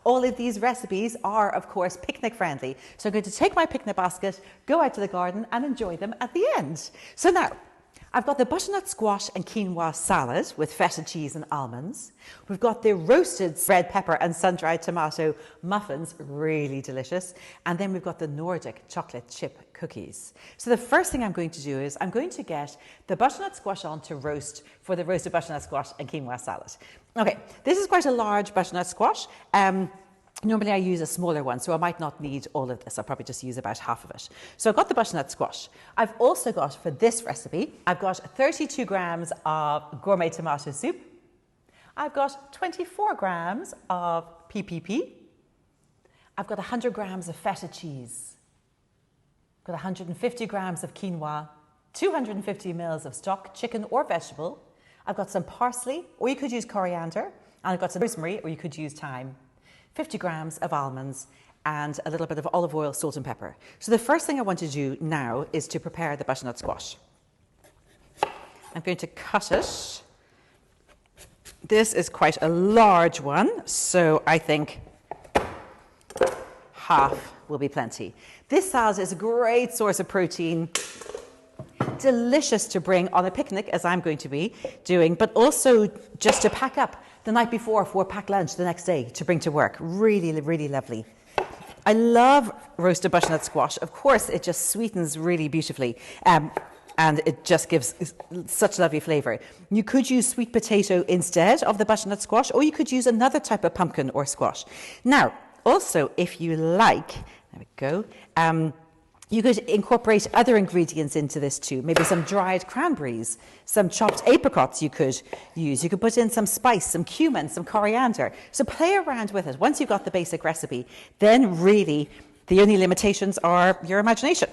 All of these recipes are, of course, picnic friendly. So I'm going to take my picnic basket, go out to the garden and enjoy them at the end. So now, I've got the butternut squash and quinoa salad with feta cheese and almonds. We've got the roasted red pepper and sun-dried tomato muffins, really delicious. And then we've got the Nordic chocolate chip cookies. So the first thing I'm going to do is I'm going to get the butternut squash on to roast for the roasted butternut squash and quinoa salad. Okay, this is quite a large butternut squash. Normally I use a smaller one, so I might not need all of this. I'll probably just use about half of it. So I've got the butternut squash. I've also got, for this recipe, I've got 32 grams of gourmet tomato soup. I've got 24 grams of PPP. I've got 100 grams of feta cheese. I've got 150 grams of quinoa, 250 mils of stock, chicken or vegetable. I've got some parsley, or you could use coriander. And I've got some rosemary, or you could use thyme. 50 grams of almonds and a little bit of olive oil, salt and pepper. So the first thing I want to do now is to prepare the butternut squash. I'm going to cut it. This is quite a large one, so I think half will be plenty. This salad is a great source of protein, delicious to bring on a picnic, as I'm going to be doing, but also just to pack up the night before for a packed lunch the next day to bring to work. Really, really lovely. I love roasted butternut squash. Of course, it just sweetens really beautifully. And it just gives such lovely flavour. You could use sweet potato instead of the butternut squash, or you could use another type of pumpkin or squash. Now, also, if you like, there we go, you could incorporate other ingredients into this too. Maybe some dried cranberries, some chopped apricots you could use. You could put in some spice, some cumin, some coriander. So play around with it. Once you've got the basic recipe, then really the only limitations are your imagination.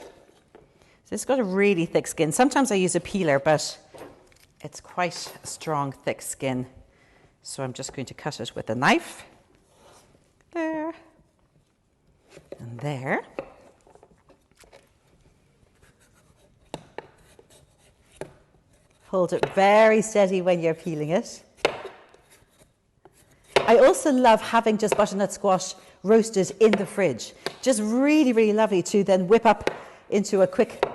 So it's got a really thick skin. Sometimes I use a peeler, but it's quite a strong, thick skin. So I'm just going to cut it with a knife. There. And there. Hold it very steady when you're peeling it. I also love having just butternut squash roasted in the fridge. Just really, really lovely to then whip up into a quick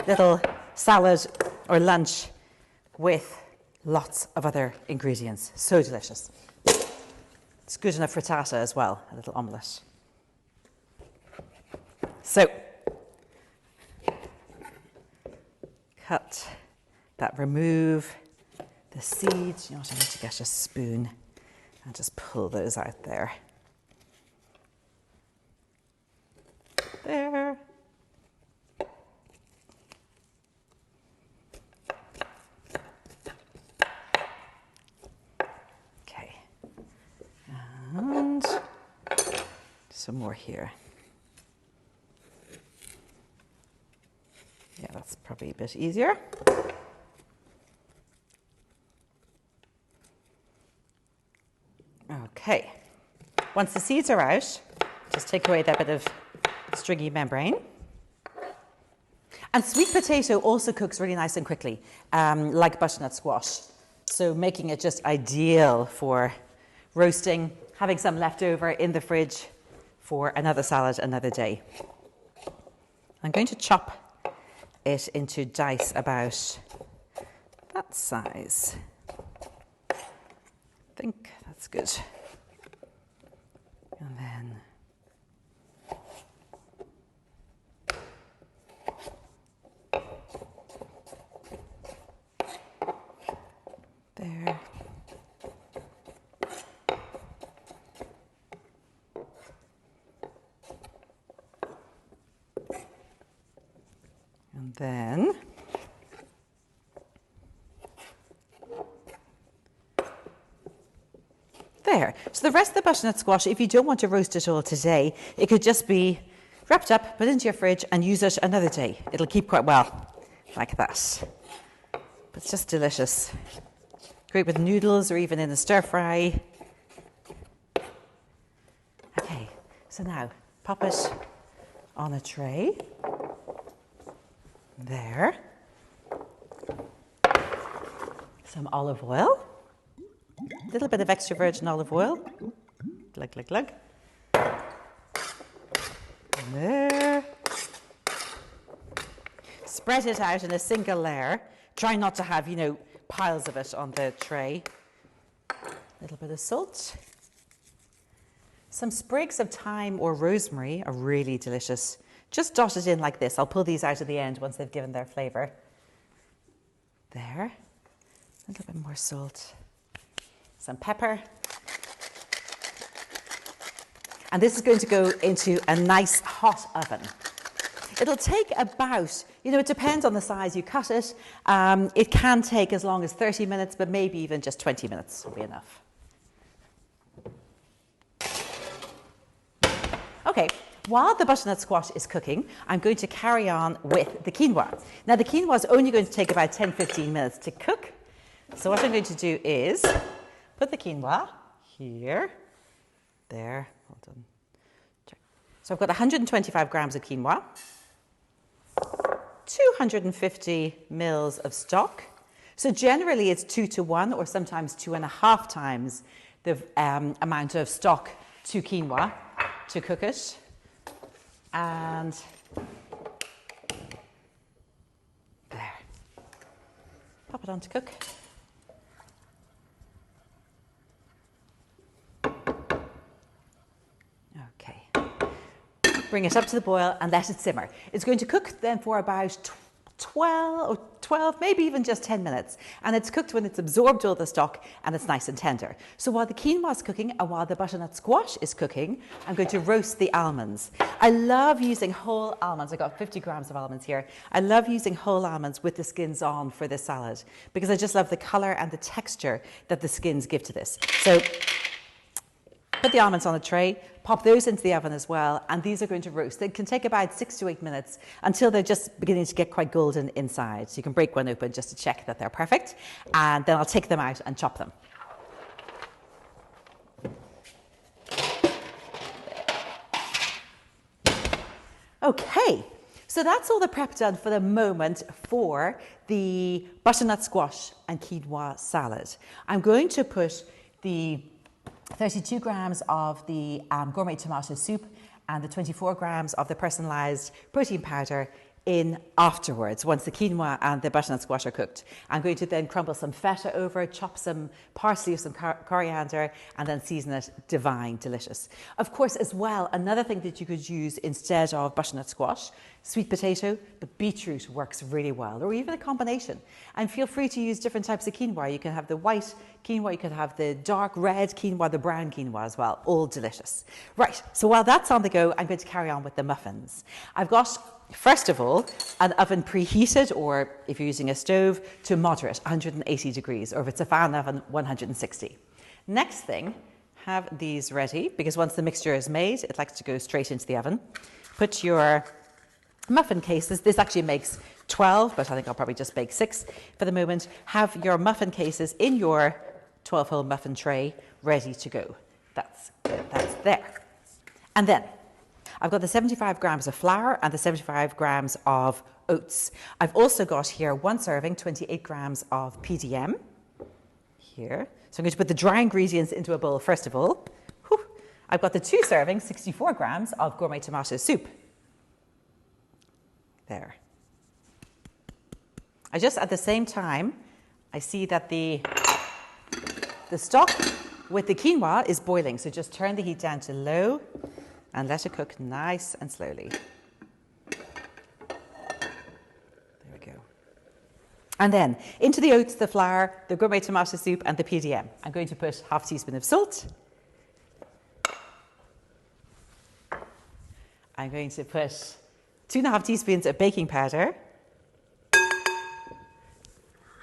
little salad or lunch with lots of other ingredients. So delicious. It's good enough frittata as well, a little omelette. So, cut that, remove the seeds. You know what, I need to get a spoon and just pull those out there. There. Okay. And some more here. Yeah, that's probably a bit easier. Okay, once the seeds are out, just take away that bit of stringy membrane. And sweet potato also cooks really nice and quickly, like butternut squash. So making it just ideal for roasting, having some left over in the fridge for another salad another day. I'm going to chop it into dice about that size. I think that's good. And then there. And then there. So the rest of the butternut squash, if you don't want to roast it all today, it could just be wrapped up, put into your fridge and use it another day. It'll keep quite well, like that. But it's just delicious. Great with noodles or even in a stir fry. Okay, so now pop it on a tray. There. Some olive oil. A little bit of extra virgin olive oil. Glug, glug, glug. And there. Spread it out in a single layer. Try not to have, piles of it on the tray. A little bit of salt. Some sprigs of thyme or rosemary are really delicious. Just dot it in like this. I'll pull these out at the end once they've given their flavour. There. A little bit more salt. Some pepper. And this is going to go into a nice hot oven. It'll take about, it depends on the size you cut it. It can take as long as 30 minutes, but maybe even just 20 minutes will be enough. Okay, while the butternut squash is cooking, I'm going to carry on with the quinoa. Now, the quinoa is only going to take about 10-15 minutes to cook. So what I'm going to do is put the quinoa here, there, hold on. So I've got 125 grams of quinoa, 250 mils of stock. So generally it's 2 to 1 or sometimes 2.5 times the amount of stock to quinoa to cook it. And there. Pop it on to cook. Okay. Bring it up to the boil and let it simmer. It's going to cook then for about 12, maybe even just 10 minutes. And it's cooked when it's absorbed all the stock and it's nice and tender. So while the quinoa is cooking and while the butternut squash is cooking, I'm going to roast the almonds. I love using whole almonds. I've got 50 grams of almonds here. I love using whole almonds with the skins on for this salad because I just love the color and the texture that the skins give to this. So put the almonds on a tray, pop those into the oven as well, and these are going to roast. They can take about 6 to 8 minutes until they're just beginning to get quite golden inside. So you can break one open just to check that they're perfect, and then I'll take them out and chop them. Okay, so that's all the prep done for the moment for the butternut squash and quinoa salad. I'm going to put the 32 grams of the gourmet tomato soup and the 24 grams of the personalised protein powder in afterwards, once the quinoa and the butternut squash are cooked. I'm going to then crumble some feta over, chop some parsley or some coriander, and then season it. Divine, delicious. Of course, as well, another thing that you could use instead of butternut squash, sweet potato, but beetroot works really well, or even a combination. And feel free to use different types of quinoa. You can have the white quinoa, you can have the dark red quinoa, the brown quinoa as well, all delicious. Right, so while that's on the go, I'm going to carry on with the muffins. I've got, first of all, an oven preheated, or if you're using a stove, to moderate, 180 degrees, or if it's a fan oven, 160. Next thing, have these ready, because once the mixture is made, it likes to go straight into the oven. Put your muffin cases, this actually makes 12, but I think I'll probably just bake 6 for the moment. Have your muffin cases in your 12-hole muffin tray ready to go. That's there. And then I've got the 75 grams of flour and the 75 grams of oats. I've also got here 1 serving, 28 grams of PDM here. So I'm going to put the dry ingredients into a bowl first of all. Whew. I've got the 2 servings, 64 grams of gourmet tomato soup. There. I just, at the same time, I see that the stock with the quinoa is boiling. So just turn the heat down to low and let it cook nice and slowly. There we go. And then into the oats, the flour, the gourmet tomato soup, and the PDM. I'm going to put half a teaspoon of salt. I'm going to put 2.5 teaspoons of baking powder,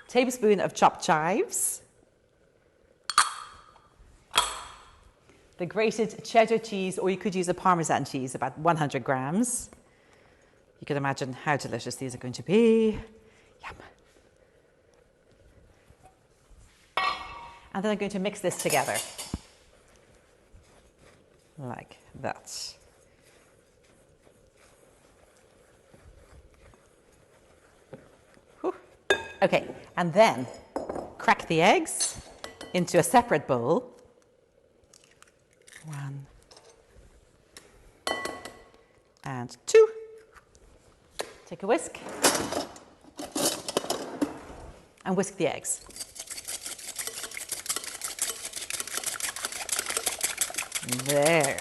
tablespoon of chopped chives, the grated cheddar cheese, or you could use a Parmesan cheese, about 100 grams. You can imagine how delicious these are going to be. Yum. And then I'm going to mix this together like that. Whew. Okay, and then crack the eggs into a separate bowl. 1, and 2. Take a whisk and whisk the eggs. There.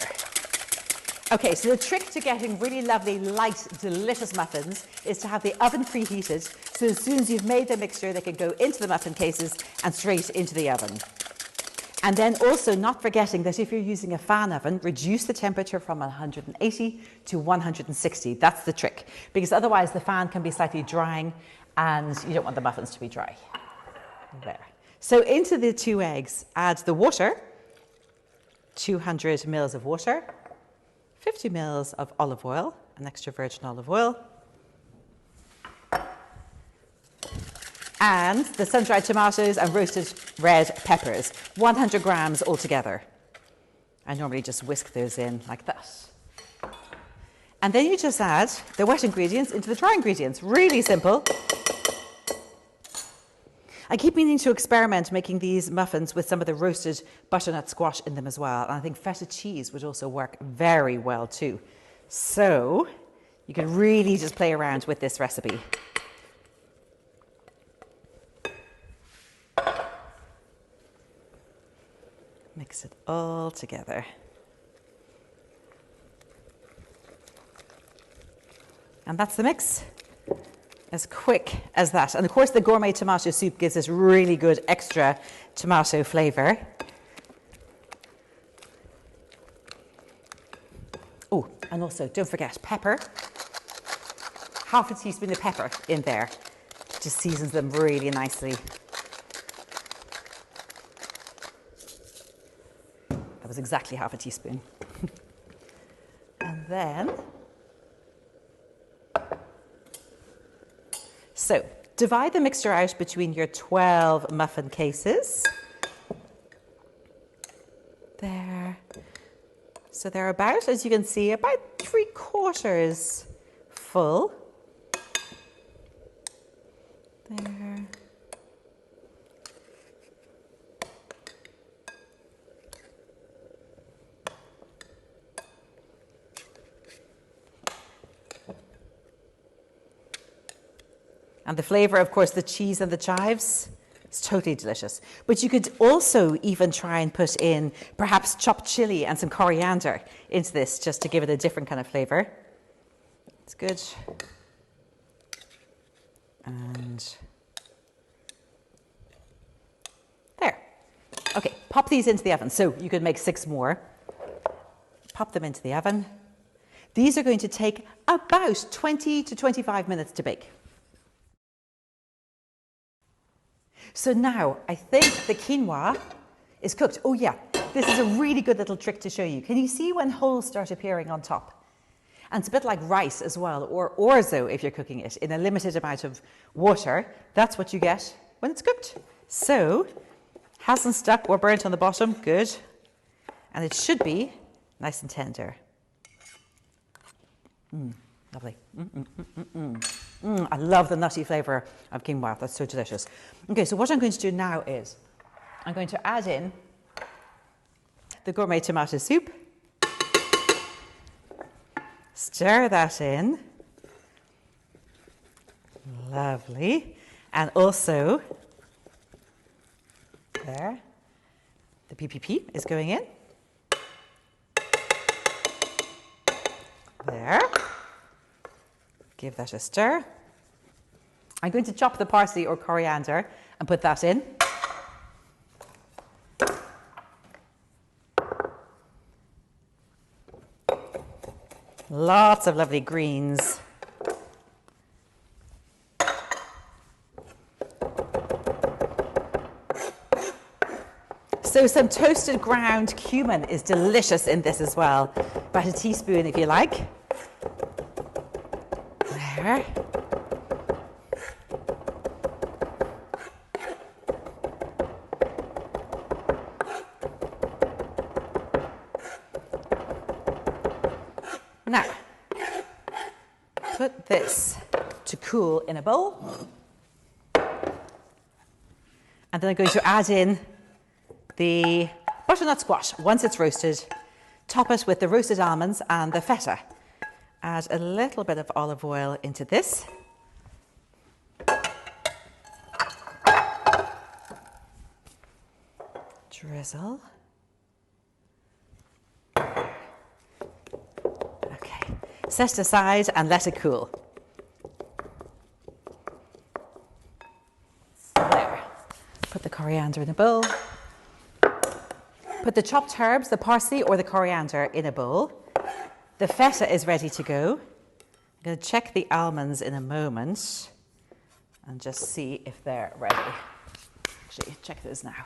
Okay, so the trick to getting really lovely, light, delicious muffins is to have the oven preheated, so as soon as you've made the mixture, they can go into the muffin cases and straight into the oven. And then also not forgetting that if you're using a fan oven, reduce the temperature from 180 to 160. That's the trick, because otherwise the fan can be slightly drying and you don't want the muffins to be dry. There. So into the 2 eggs, add the water, 200 mils of water, 50 mils of olive oil, an extra virgin olive oil, and the sun-dried tomatoes and roasted red peppers, 100 grams altogether. I normally just whisk those in like that. And then you just add the wet ingredients into the dry ingredients. Really simple. I keep meaning to experiment making these muffins with some of the roasted butternut squash in them as well. And I think feta cheese would also work very well too. So you can really just play around with this recipe. Mix it all together. And that's the mix. As quick as that. And of course the gourmet tomato soup gives this really good extra tomato flavour. Oh, and also don't forget pepper. Half a teaspoon of pepper in there. Just seasons them really nicely. That was exactly half a teaspoon. And then, so divide the mixture out between your 12 muffin cases. There. So they're about, as you can see, about 3/4 full. There. And the flavour, of course, the cheese and the chives, it's totally delicious. But you could also even try and put in perhaps chopped chili and some coriander into this just to give it a different kind of flavour. It's good. And there. Okay, pop these into the oven. So you could make 6 more. Pop them into the oven. These are going to take about 20 to 25 minutes to bake. So now I think the quinoa is cooked. Oh yeah, this is a really good little trick to show you. Can you see when holes start appearing on top? And it's a bit like rice as well, or orzo if you're cooking it in a limited amount of water. That's what you get when it's cooked. So, hasn't stuck or burnt on the bottom, good. And it should be nice and tender. Lovely. I love the nutty flavour of quinoa. That's so delicious. Okay, so what I'm going to do now is I'm going to add in the gourmet tomato soup. Stir that in. Lovely. And also, there, the PPP is going in. There. Give that a stir. I'm going to chop the parsley or coriander and put that in. Lots of lovely greens. So some toasted ground cumin is delicious in this as well. About a teaspoon if you like. There. Now, put this to cool in a bowl. And then I'm going to add in the butternut squash once it's roasted. Top it with the roasted almonds and the feta. add a little bit of olive oil into this. Drizzle. Okay, set it aside and let it cool. There. Put the coriander in a bowl. Put the chopped herbs, the parsley or the coriander in a bowl. The feta is ready to go. I'm going to check the almonds in a moment and just see if they're ready. Actually, check those now.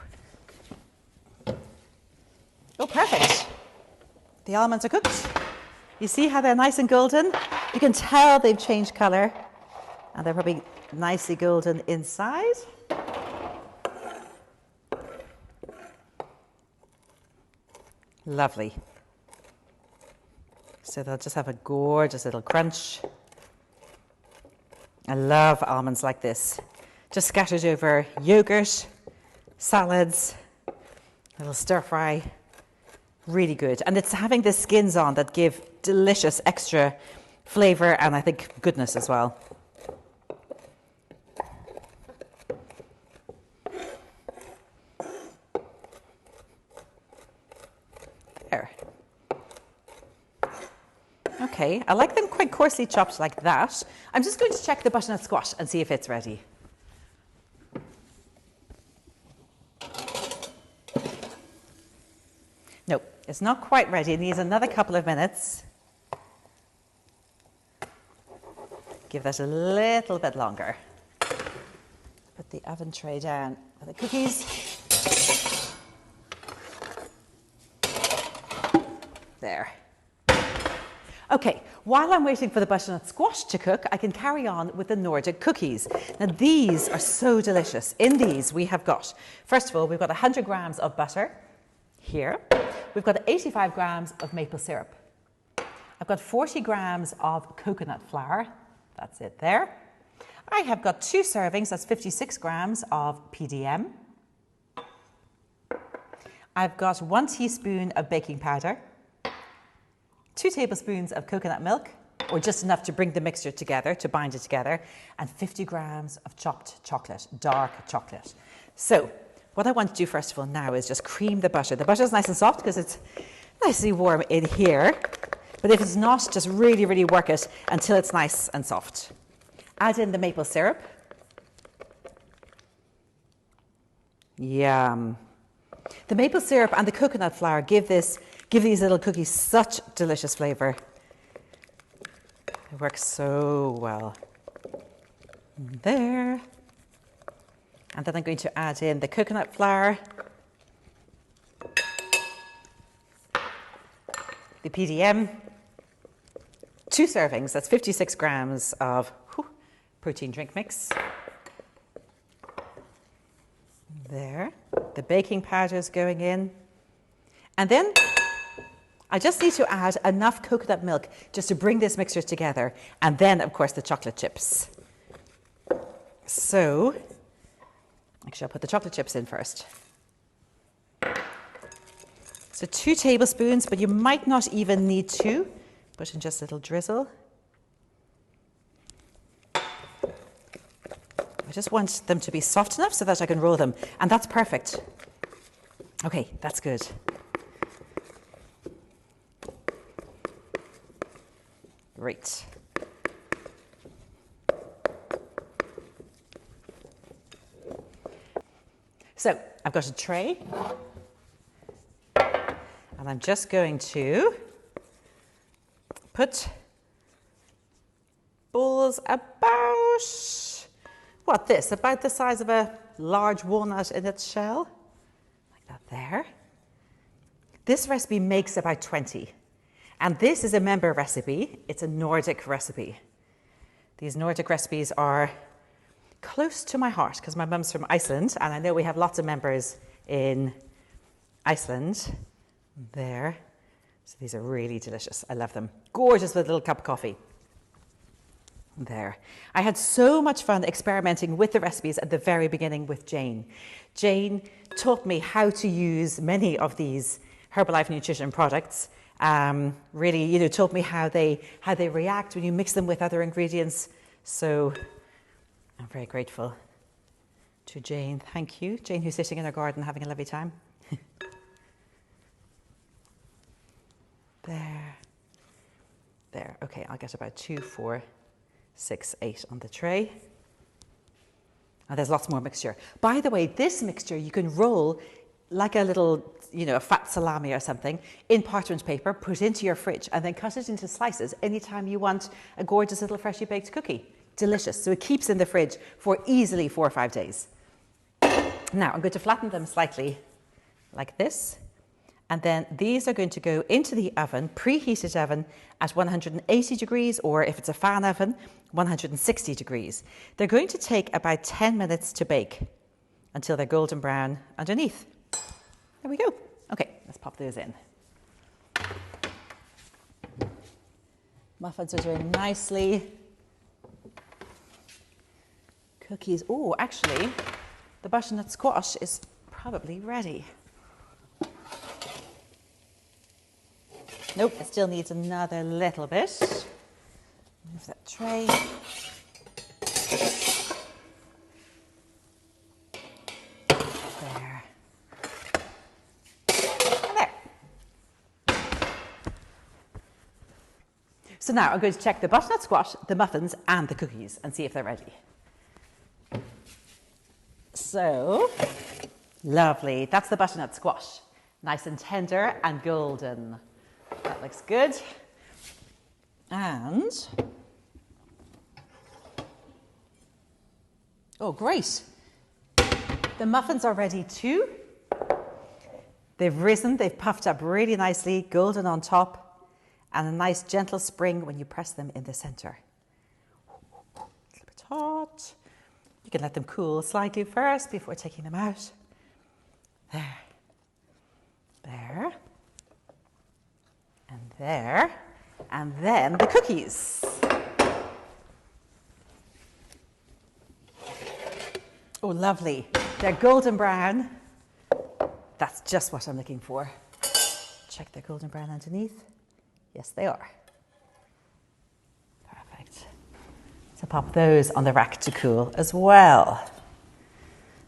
Oh, perfect. The almonds are cooked. You see how they're nice and golden? You can tell they've changed colour and they're probably nicely golden inside. Lovely. So they'll just have a gorgeous little crunch. I love almonds like this. Just scattered over yogurt, salads, a little stir fry. Really good. And it's having the skins on that give delicious extra flavour and I think goodness as well. There. Okay, I like them quite coarsely chopped like that. I'm just going to check the butternut squash and see if it's ready. No, it's not quite ready. It needs another couple of minutes. Give that a little bit longer. Put the oven tray down for the cookies. There. Okay, while I'm waiting for the butternut squash to cook, I can carry on with the Nordic cookies. Now these are so delicious. In these we have got, first of all, we've got 100 grams of butter here. We've got 85 grams of maple syrup. I've got 40 grams of coconut flour. That's it there. I have got 2 servings, that's 56 grams of PDM. I've got 1 teaspoon of baking powder, 2 tablespoons of coconut milk, or just enough to bring the mixture together, to bind it together, and 50 grams of chopped chocolate, dark chocolate. So what I want to do first of all now is just cream the butter. The butter is nice and soft because it's nicely warm in here. But if it's not, just really, really work it until it's nice and soft. Add in the maple syrup. Yum. The maple syrup and the coconut flour give these little cookies such delicious flavour. It works so well. There. And then I'm going to add in the coconut flour, the PDM, 2 servings, that's 56 grams of protein drink mix. There, the baking powder is going in. And then I just need to add enough coconut milk just to bring this mixture together. And then, of course, the chocolate chips. So, actually, I'll put the chocolate chips in first. So 2 tablespoons, but you might not even need 2. Put in just a little drizzle. I just want them to be soft enough so that I can roll them. And that's perfect. Okay, that's good. Great. So I've got a tray. And I'm just going to put balls about the size of a large walnut in its shell, like that there. This recipe makes about 20, and this is a member recipe. It's a Nordic recipe. These Nordic recipes are close to my heart because my mum's from Iceland, and I know we have lots of members in Iceland. There. So these are really delicious. I love them. Gorgeous with a little cup of coffee. There. I had so much fun experimenting with the recipes at the very beginning with Jane. Jane taught me how to use many of these Herbalife nutrition products really, you know, told me how they react when you mix them with other ingredients. So I'm very grateful to Jane. Thank you. Jane, who's sitting in her garden having a lovely time. There. Okay, I'll get about 2, 4, 6, 8 on the tray. And there's lots more mixture. By the way, this mixture you can roll like a little, you know, a fat salami or something in parchment paper, put into your fridge, and then cut it into slices anytime you want a gorgeous little freshly baked cookie. Delicious. So it keeps in the fridge for easily 4 or 5 days. Now I'm going to flatten them slightly like this. And then these are going to go into the oven, preheated oven at 180 degrees, or if it's a fan oven, 160 degrees. They're going to take about 10 minutes to bake until they're golden brown underneath. There we go. Okay, let's pop those in. Muffins are doing nicely. Cookies. Oh, actually, the butternut squash is probably ready. Nope, it still needs another little bit. Move that tray. There. And there. So now I'm going to check the butternut squash, the muffins, and the cookies and see if they're ready. So, lovely. That's the butternut squash. Nice and tender and golden. That looks good. And, oh, great. The muffins are ready too. They've risen, they've puffed up really nicely, golden on top, and a nice gentle spring when you press them in the center. A little bit hot. You can let them cool slightly first before taking them out. There. There. And there, and then the cookies. Oh, lovely. They're golden brown. That's just what I'm looking for. Check they're golden brown underneath. Yes, they are. Perfect. So pop those on the rack to cool as well.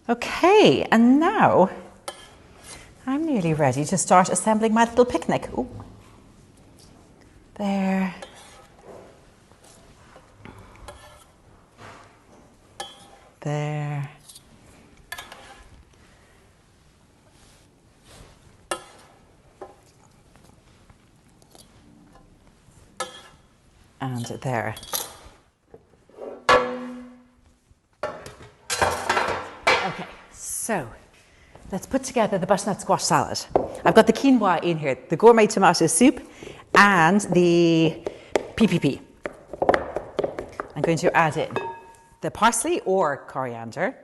Okay, and now I'm nearly ready to start assembling my little picnic. Ooh. There. There. And there. Okay, so let's put together the butternut squash salad. I've got the quinoa in here, the gourmet tomato soup, and the PPP. I'm going to add in the parsley or coriander,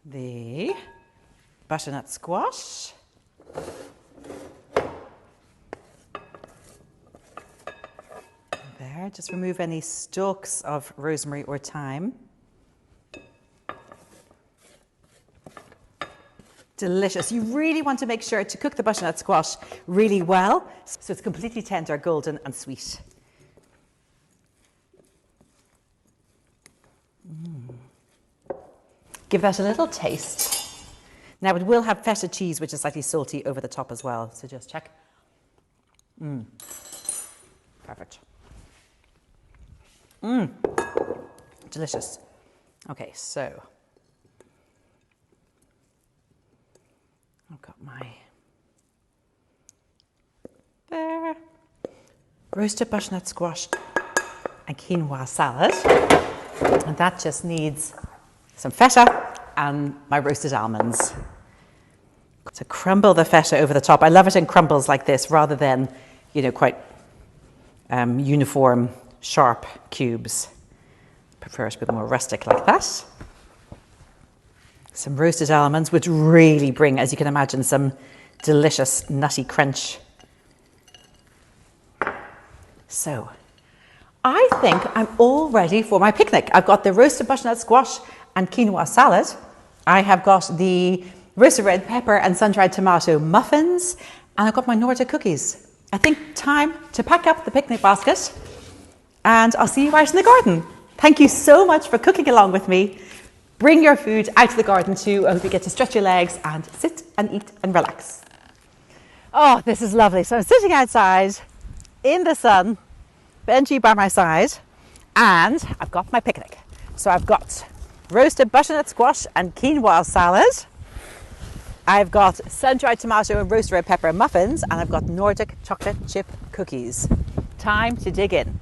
the butternut squash, there, just remove any stalks of rosemary or thyme. Delicious. You really want to make sure to cook the butternut squash really well so it's completely tender, golden and sweet. Give that a little taste. Now it will have feta cheese, which is slightly salty over the top as well, so just check. Perfect. Delicious. Okay, so I've got my there roasted butternut squash and quinoa salad, and that just needs some feta and my roasted almonds. So crumble the feta over the top. I love it in crumbles like this rather than, you know, quite uniform, sharp cubes. Prefer it a bit more rustic like that. Some roasted almonds, which really bring, as you can imagine, some delicious nutty crunch. So, I think I'm all ready for my picnic. I've got the roasted butternut squash and quinoa salad. I have got the roasted red pepper and sun-dried tomato muffins, and I've got my Nordic cookies. I think time to pack up the picnic basket, and I'll see you out in the garden. Thank you so much for cooking along with me. Bring your food out to the garden too. I hope you get to stretch your legs and sit and eat and relax. Oh, this is lovely. So I'm sitting outside in the sun, Benji by my side, and I've got my picnic. So I've got roasted butternut squash and quinoa salad. I've got sun-dried tomato and roasted red pepper muffins, and I've got Nordic chocolate chip cookies. Time to dig in.